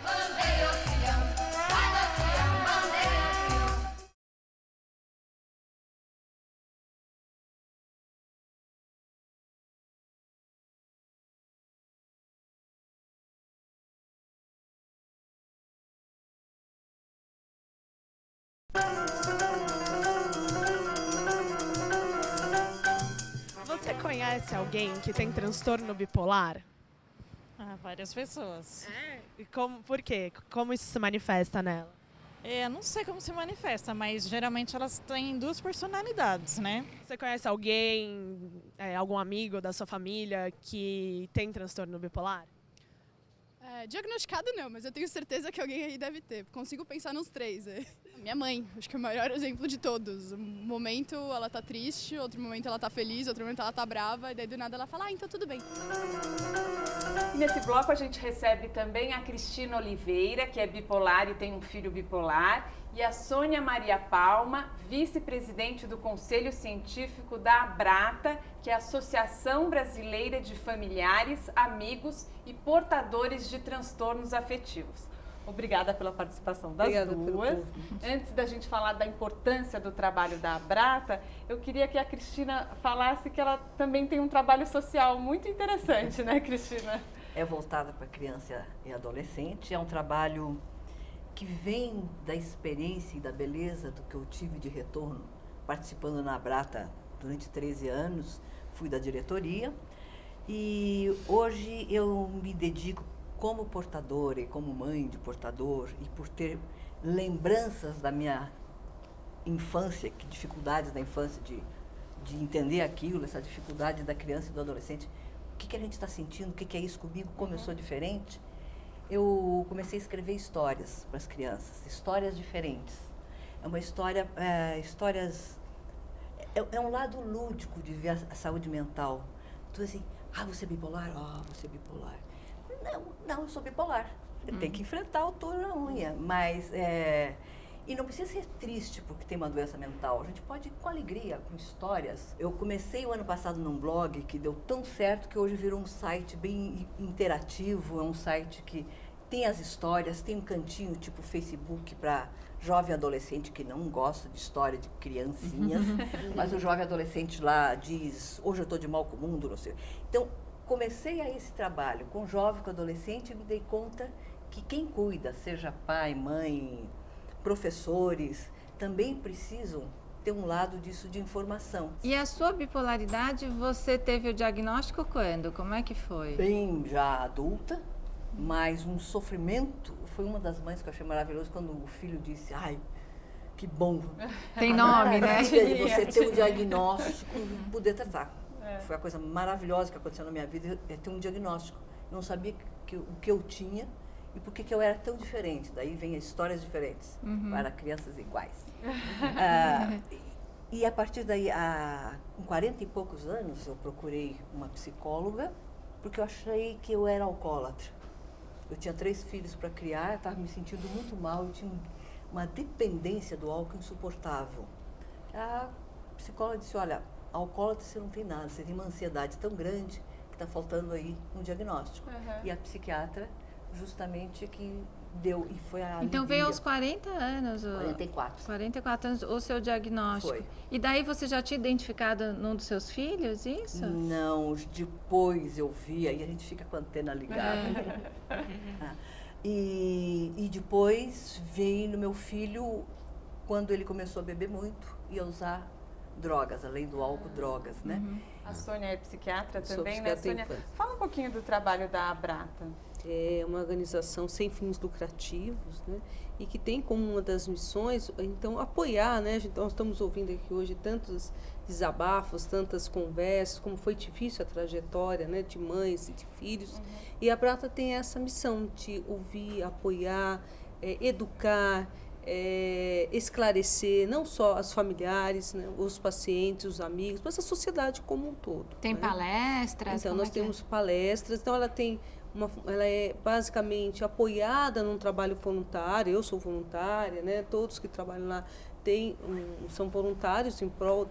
Você conhece alguém que tem transtorno bipolar? Várias pessoas. E por quê? Como isso se manifesta nela? Eu não sei como se manifesta, mas geralmente elas têm duas personalidades, né? Você conhece alguém, algum amigo da sua família que tem transtorno bipolar? Diagnosticado não, mas eu tenho certeza que alguém aí deve ter. Consigo pensar nos 3. Minha mãe, acho que é o maior exemplo de todos. Um momento ela tá triste, outro momento ela tá feliz, outro momento ela tá brava, e daí do nada ela fala, então tudo bem. E nesse bloco a gente recebe também a Cristina Oliveira, que é bipolar e tem um filho bipolar, e a Sônia Maria Palma, vice-presidente do Conselho Científico da ABRATA, que é a Associação Brasileira de Familiares, Amigos e Portadores de Transtornos Afetivos. Obrigada pela participação das duas. Antes da gente falar da importância do trabalho da ABRATA, eu queria que a Cristina falasse que ela também tem um trabalho social muito interessante, né, Cristina? É voltada para criança e adolescente, é um trabalho que vem da experiência e da beleza do que eu tive de retorno participando na ABRATA durante 13 anos, fui da diretoria e hoje eu me dedico como portadora e como mãe de portador e por ter lembranças da minha infância, que dificuldades da infância de entender aquilo, essa dificuldade da criança e do adolescente, o que a gente está sentindo, o que é isso comigo, como eu sou diferente. Eu comecei a escrever histórias para as crianças, histórias diferentes. É uma história, é um lado lúdico de ver a saúde mental. Então assim, você é bipolar? Você é bipolar. Não, eu sou bipolar. Eu tenho que enfrentar o touro na unha, mas e não precisa ser triste porque tem uma doença mental. A gente pode ir com alegria, com histórias. Eu comecei o ano passado num blog que deu tão certo que hoje virou um site bem interativo. É um site que tem as histórias, tem um cantinho tipo Facebook para jovem adolescente que não gosta de história de criancinhas, mas o jovem adolescente lá diz, hoje eu estou de mal com o mundo, não sei. Então, comecei a esse trabalho com jovem, com adolescente e me dei conta que quem cuida, seja pai, mãe, professores, também precisam ter um lado disso de informação. E a sua bipolaridade, você teve o diagnóstico quando? Como é que foi? Bem já adulta, mas um sofrimento. Foi uma das mães que eu achei maravilhoso quando o filho disse, que bom. Tem nome, né? De você ter um diagnóstico e poder tratar. Foi a coisa maravilhosa que aconteceu na minha vida, é ter um diagnóstico. Eu não sabia o que eu tinha e por que eu era tão diferente. Daí vem histórias diferentes para crianças iguais. E a partir daí, com 40 e poucos anos, eu procurei uma psicóloga porque eu achei que eu era alcoólatra. Eu tinha 3 filhos para criar, estava me sentindo muito mal, eu tinha uma dependência do álcool insuportável. A psicóloga disse, olha, alcoólatra você não tem nada, você tem uma ansiedade tão grande que está faltando aí um diagnóstico. E a psiquiatra justamente que deu, e foi a Então veio aos 40 anos. 44. 44 anos o seu diagnóstico. Foi. E daí você já tinha identificado num dos seus filhos isso? Não, depois eu vi, aí a gente fica com a antena ligada. E depois veio no meu filho, quando ele começou a beber muito e a usar drogas, além do álcool, drogas, né? A Sônia é psiquiatra Sou também, psiquiatra né, Sônia? infância. Fala um pouquinho do trabalho da ABRATA. É uma organização sem fins lucrativos, né? E que tem como uma das missões, então, apoiar, né? Nós estamos ouvindo aqui hoje tantos desabafos, tantas conversas, como foi difícil a trajetória, né? De mães e de filhos. E a ABRATA tem essa missão de ouvir, apoiar, educar, esclarecer não só os familiares, né, os pacientes, os amigos, mas a sociedade como um todo. Tem né? palestras? Então, nós temos palestras, então ela é basicamente apoiada num trabalho voluntário, eu sou voluntária, né, todos que trabalham lá são voluntários em prol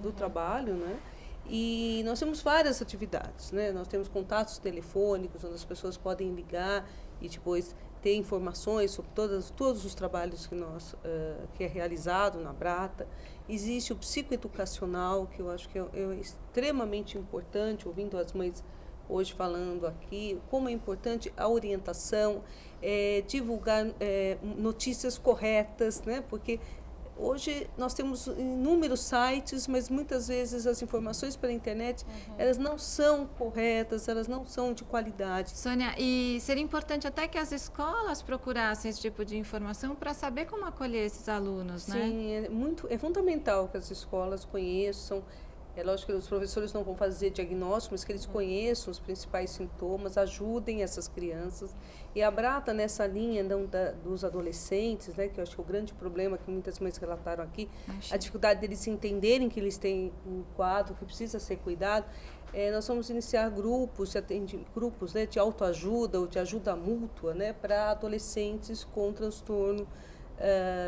do trabalho, né? E nós temos várias atividades, né? Nós temos contatos telefônicos onde as pessoas podem ligar e depois ter informações sobre todos os trabalhos que é realizado na Brata. Existe o psicoeducacional, que eu acho que é extremamente importante, ouvindo as mães hoje falando aqui, como é importante a orientação, divulgar notícias corretas, né? Porque hoje nós temos inúmeros sites, mas muitas vezes as informações pela internet, elas não são corretas, elas não são de qualidade. Sônia, e seria importante até que as escolas procurassem esse tipo de informação para saber como acolher esses alunos, né? Sim, é fundamental que as escolas conheçam. É lógico que os professores não vão fazer diagnóstico, mas que eles conheçam os principais sintomas, ajudem essas crianças. E a Brata, nessa linha dos adolescentes, né, que eu acho que é o grande problema que muitas mães relataram aqui, a dificuldade deles entenderem que eles têm um quadro que precisa ser cuidado, nós vamos iniciar grupos né, de autoajuda ou de ajuda mútua, né, para adolescentes com transtorno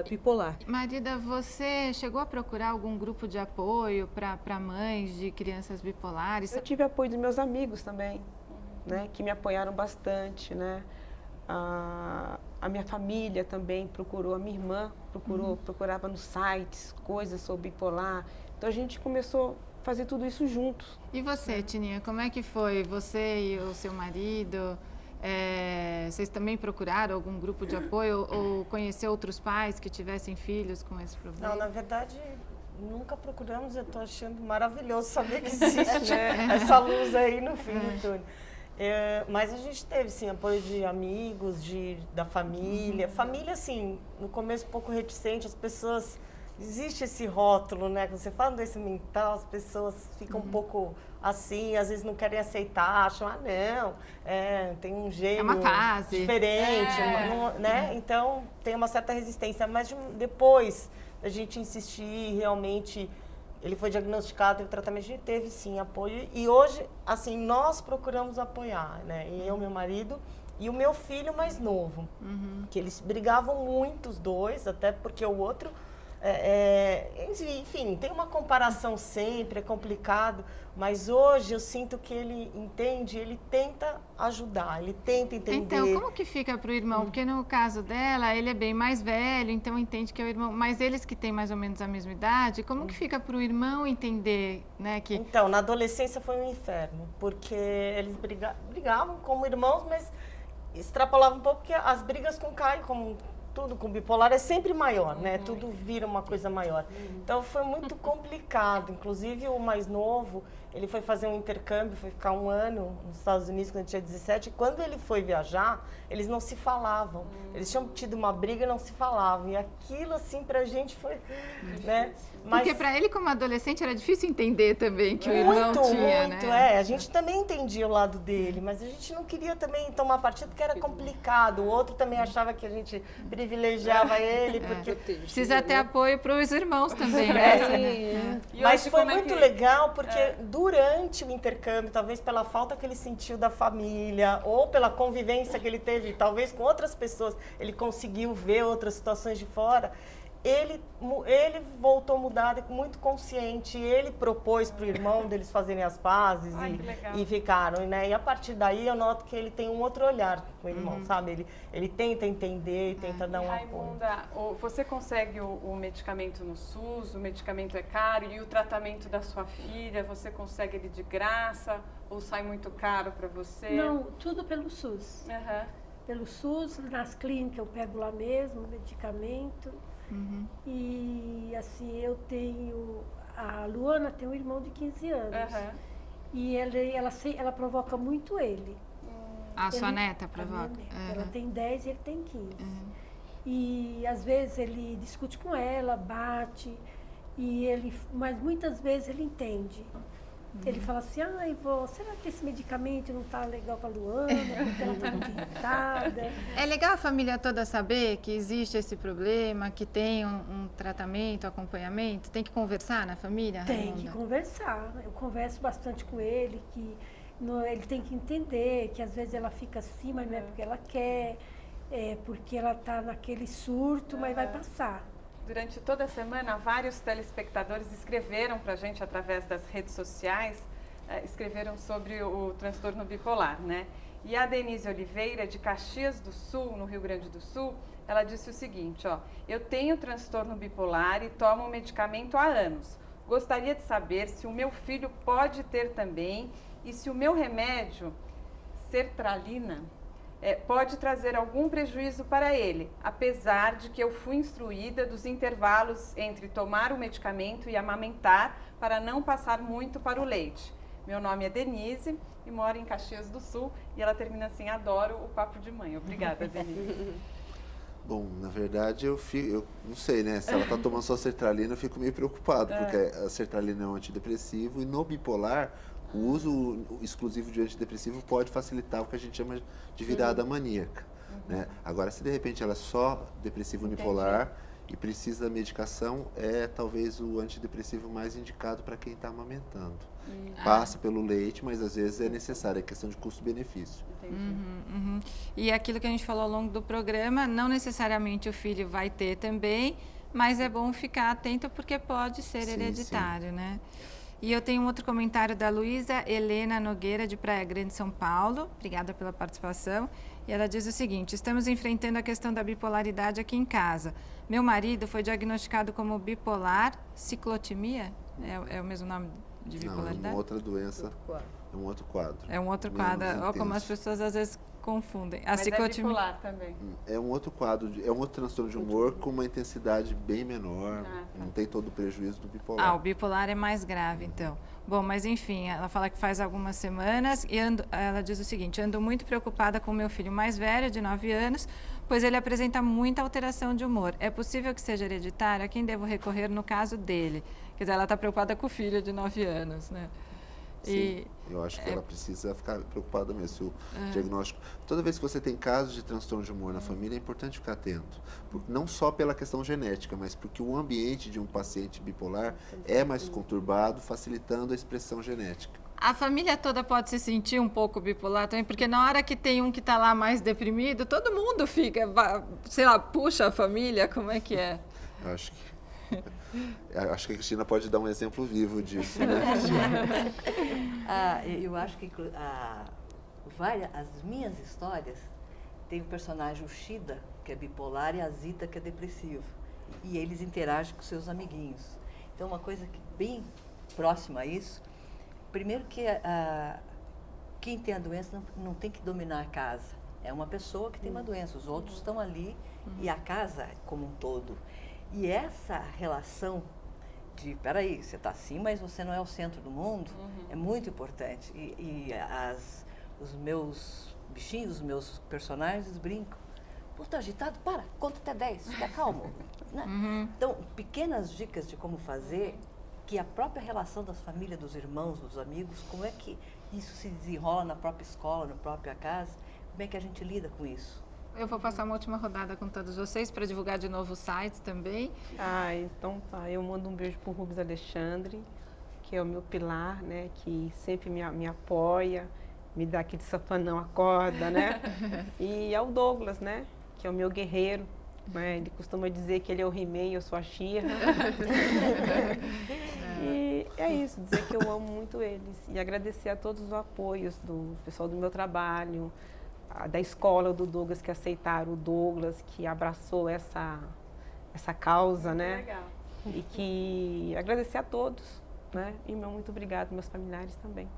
bipolar. Marida, você chegou a procurar algum grupo de apoio para mães de crianças bipolares? Eu tive apoio dos meus amigos também, né, que me apoiaram bastante, né? A minha família também procurou, a minha irmã procurava nos sites coisas sobre bipolar. Então a gente começou a fazer tudo isso juntos. E você, Tininha, como é que foi? Você e o seu marido? Vocês também procuraram algum grupo de apoio ou conhecer outros pais que tivessem filhos com esse problema? Não, na verdade, nunca procuramos. Eu estou achando maravilhoso saber que existe essa luz aí no fim do túnel. Mas a gente teve, sim, apoio de amigos, da família. Família, assim, no começo um pouco reticente, as pessoas... Existe esse rótulo, né? Quando você fala doença mental, as pessoas ficam um pouco assim, às vezes não querem aceitar, acham, não, tem um gênio uma fase diferente, né? Então, tem uma certa resistência. Mas depois a gente insistir, realmente, ele foi diagnosticado, o tratamento, a gente teve, sim, apoio. E hoje, assim, nós procuramos apoiar, né? Eu, meu marido e o meu filho mais novo, que eles brigavam muito, os dois, até porque o outro... enfim, tem uma comparação sempre, é complicado, mas hoje eu sinto que ele entende, ele tenta ajudar, ele tenta entender. Então, como que fica para o irmão? Porque no caso dela, ele é bem mais velho, então entende que é o irmão, mas eles que têm mais ou menos a mesma idade, como que fica para o irmão entender, né? Que... Então, na adolescência foi um inferno, porque eles brigavam como irmãos, mas extrapolavam um pouco, porque as brigas com o Caio, como... Tudo com bipolar é sempre maior, né? Tudo vira uma coisa maior. Então, foi muito complicado. Inclusive, o mais novo, ele foi fazer um intercâmbio, foi ficar 1 ano nos Estados Unidos, quando ele tinha 17. E quando ele foi viajar, eles não se falavam. Eles tinham tido uma briga e não se falavam. E aquilo, assim, pra gente foi... né? Mas... Porque para ele, como adolescente, era difícil entender também que o irmão tinha, né? A gente também entendia o lado dele, mas a gente não queria também tomar partido porque era complicado. O outro também achava que a gente privilegiava ele, porque... Precisa ter apoio para os irmãos também, né? Mas foi muito legal, porque durante o intercâmbio, talvez pela falta que ele sentiu da família, ou pela convivência que ele teve, talvez com outras pessoas, ele conseguiu ver outras situações de fora. Ele voltou a mudar, muito consciente. Ele propôs para o irmão deles fazerem as pazes e ficaram, né? E a partir daí eu noto que ele tem um outro olhar com o irmão, sabe? Ele tenta entender e tenta dar um apoio. Raimunda, você consegue o medicamento no SUS, o medicamento é caro, e o tratamento da sua filha, você consegue ele de graça ou sai muito caro para você? Não, tudo pelo SUS. Pelo SUS, nas clínicas eu pego lá mesmo o medicamento. E assim, a Luana tem um irmão de 15 anos. E ela provoca muito ele. A sua neta provoca? Ela tem 10 e ele tem 15. E às vezes ele discute com ela, bate, mas muitas vezes ele entende. Ele fala assim, ai, vô, será que esse medicamento não tá legal pra Luana, porque ela tá muito irritada? É legal a família toda saber que existe esse problema, que tem um tratamento, acompanhamento? Tem que conversar na família, Tem Raimonda? que conversar. Eu converso bastante com ele, que ele tem que entender que às vezes ela fica assim, mas não é porque ela quer, é porque ela tá naquele surto, mas vai passar. Durante toda a semana, vários telespectadores escreveram para a gente através das redes sociais, escreveram sobre o transtorno bipolar, né? E a Denise Oliveira, de Caxias do Sul, no Rio Grande do Sul, ela disse o seguinte, ó, eu tenho transtorno bipolar e tomo medicamento há anos. Gostaria de saber se o meu filho pode ter também e se o meu remédio, sertralina, pode trazer algum prejuízo para ele, apesar de que eu fui instruída dos intervalos entre tomar o medicamento e amamentar para não passar muito para o leite. Meu nome é Denise e moro em Caxias do Sul e ela termina assim, adoro o papo de mãe. Obrigada, Denise. Bom, na verdade eu não sei, né? Se ela está tomando só sertralina, eu fico meio preocupado, porque a sertralina é um antidepressivo e no bipolar o uso exclusivo de antidepressivo pode facilitar o que a gente chama de virada maníaca. Né? Agora, se de repente ela é só depressivo unipolar e precisa da medicação, é talvez o antidepressivo mais indicado para quem está amamentando. Passa pelo leite, mas às vezes é necessário, é questão de custo-benefício. E aquilo que a gente falou ao longo do programa, não necessariamente o filho vai ter também, mas é bom ficar atento porque pode ser hereditário, né? E eu tenho um outro comentário da Luísa Helena Nogueira, de Praia Grande, São Paulo. Obrigada pela participação. E ela diz o seguinte, estamos enfrentando a questão da bipolaridade aqui em casa. Meu marido foi diagnosticado como bipolar, ciclotimia? É o mesmo nome de bipolaridade? Não, é uma outra doença, é um outro quadro. É um outro quadro. Olha como as pessoas às vezes confundem. Mas é bipolar também. É um outro quadro, é um outro transtorno de humor com uma intensidade bem menor, não tem todo o prejuízo do bipolar. O bipolar é mais grave, então. Bom, mas enfim, ela fala que faz algumas semanas e ela diz o seguinte, ando muito preocupada com meu filho mais velho, de 9 anos, pois ele apresenta muita alteração de humor. É possível que seja hereditário? A quem devo recorrer no caso dele? Quer dizer, ela está preocupada com o filho de 9 anos, né? Sim, eu acho que ela precisa ficar preocupada mesmo. Se o diagnóstico... Toda vez que você tem casos de transtorno de humor na família, é importante ficar atento. Não só pela questão genética, mas porque o ambiente de um paciente bipolar é mais conturbado, facilitando a expressão genética. A família toda pode se sentir um pouco bipolar também, porque na hora que tem um que está lá mais deprimido, todo mundo fica, sei lá, puxa a família, como é que é? Eu acho que a Cristina pode dar um exemplo vivo disso, né? Eu acho que as minhas histórias tem o personagem o Shida, que é bipolar, e a Zita, que é depressivo. E eles interagem com seus amiguinhos. Então, uma coisa que bem próxima a isso, primeiro que quem tem a doença não tem que dominar a casa. É uma pessoa que tem uma doença, os outros estão ali e a casa como um todo. E essa relação de, peraí, você está assim, mas você não é o centro do mundo, é muito importante. Os meus bichinhos, os meus personagens brincam. Pô, tá agitado? Para, conta até 10, fica calmo. Né? Então, pequenas dicas de como fazer, que a própria relação das famílias, dos irmãos, dos amigos, como é que isso se desenrola na própria escola, na própria casa, como é que a gente lida com isso? Eu vou passar uma última rodada com todos vocês para divulgar de novo o site também. Então tá. Eu mando um beijo pro Rubens Alexandre, que é o meu pilar, né? Que sempre me apoia, me dá aquele safanão, acorda, né? E ao Douglas, né? Que é o meu guerreiro. Né? Ele costuma dizer que ele é o He-Man, eu sou a She-Ra. E é isso, dizer que eu amo muito eles. E agradecer a todos os apoios do pessoal do meu trabalho, da escola do Douglas, que aceitaram o Douglas, que abraçou essa causa, né? Legal. E que agradecer a todos, né? E muito obrigado, meus familiares também.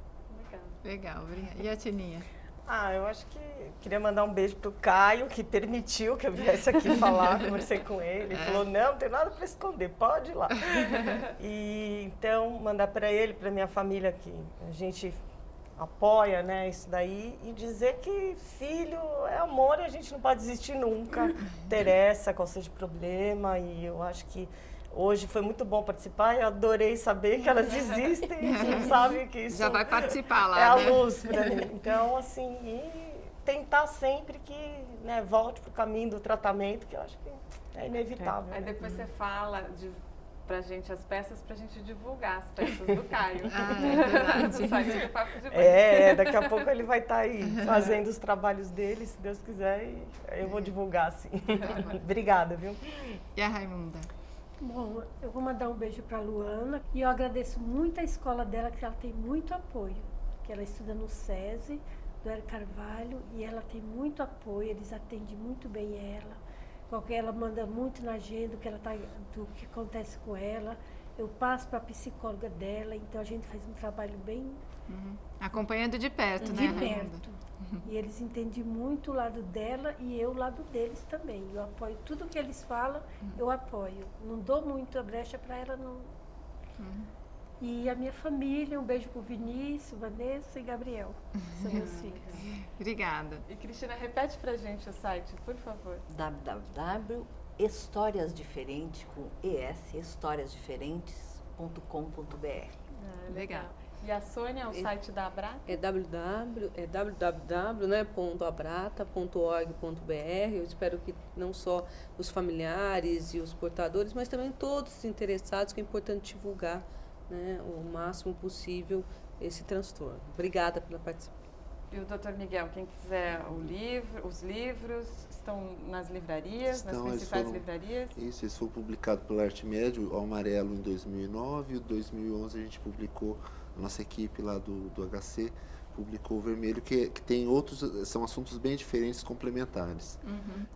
Legal, obrigada. E a Tininha? Eu acho que queria mandar um beijo pro Caio, que permitiu que eu viesse aqui falar, conversei com ele, ele falou, não tem nada para esconder, pode ir lá. E então, mandar para ele, para minha família, que a gente apoia, né, isso daí, e dizer que filho é amor e a gente não pode desistir nunca, interessa qual seja o problema, e eu acho que Hoje foi muito bom participar, eu adorei saber que elas existem, a gente sabe que isso já vai participar lá, é a né? luz para mim. Então, assim, e tentar sempre que, né, volte para o caminho do tratamento, que eu acho que é inevitável. Aí né? depois você fala pra gente as peças, pra gente divulgar as peças do Caio. É verdade. No site do Papo de Mãe. Daqui a pouco ele vai estar aí fazendo os trabalhos dele, se Deus quiser, e eu vou divulgar, sim. Obrigada, viu? E a Raimunda? Bom, eu vou mandar um beijo para a Luana e eu agradeço muito a escola dela, que ela tem muito apoio, que ela estuda no SESI, do Hélio Carvalho, e ela tem muito apoio, eles atendem muito bem ela manda muito na agenda do que acontece com ela, eu passo para a psicóloga dela, então a gente faz um trabalho bem... Acompanhando de perto, de né, Raimunda? perto. E eles entendem muito o lado dela e eu o lado deles também. Eu apoio tudo que eles falam, eu apoio. Não dou muito a brecha para ela, não. E a minha família, um beijo pro Vinícius, Vanessa e Gabriel. São meus filhos. Obrigada. E Cristina, repete pra gente o site, por favor. www.historiasdiferentes, com ES, historiasdiferentes.com.br. Legal. E a Sônia, o site da Abrata? É www.abrata.org.br. Eu espero que não só os familiares e os portadores, mas também todos os interessados, que é importante divulgar, né, o máximo possível esse transtorno. Obrigada pela participação. E o Dr. Miguel, quem quiser os livros estão nas livrarias, nas principais livrarias? Isso, eles foram publicados pela Arte Média, o Amarelo em 2009, e em 2011 a gente publicou, a nossa equipe lá do HC publicou o Vermelho, que tem outros, são assuntos bem diferentes, complementares.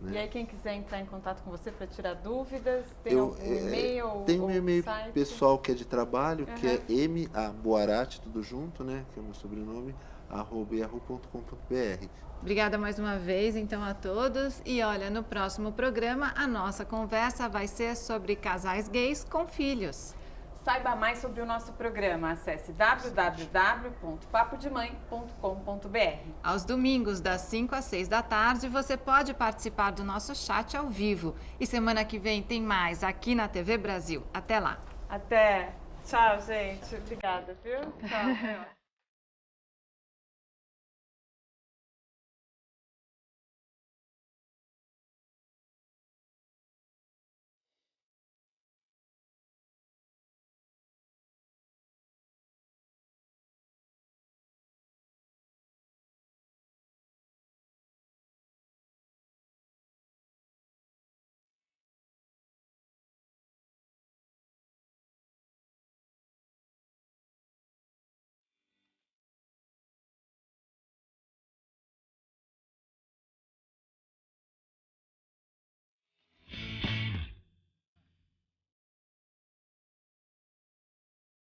Né? E aí quem quiser entrar em contato com você para tirar dúvidas, tem algum e-mail? Tem um e-mail site? pessoal que é de trabalho, que é Boarati, tudo junto, né, que é o meu sobrenome, @yahoo.com.br. Obrigada mais uma vez, então, a todos. E olha, no próximo programa, a nossa conversa vai ser sobre casais gays com filhos. Saiba mais sobre o nosso programa. Acesse www.papodemãe.com.br. Aos domingos, das 5 às 6 da tarde, você pode participar do nosso chat ao vivo. E semana que vem tem mais aqui na TV Brasil. Até lá. Até. Tchau, gente. Obrigada, viu? Tchau.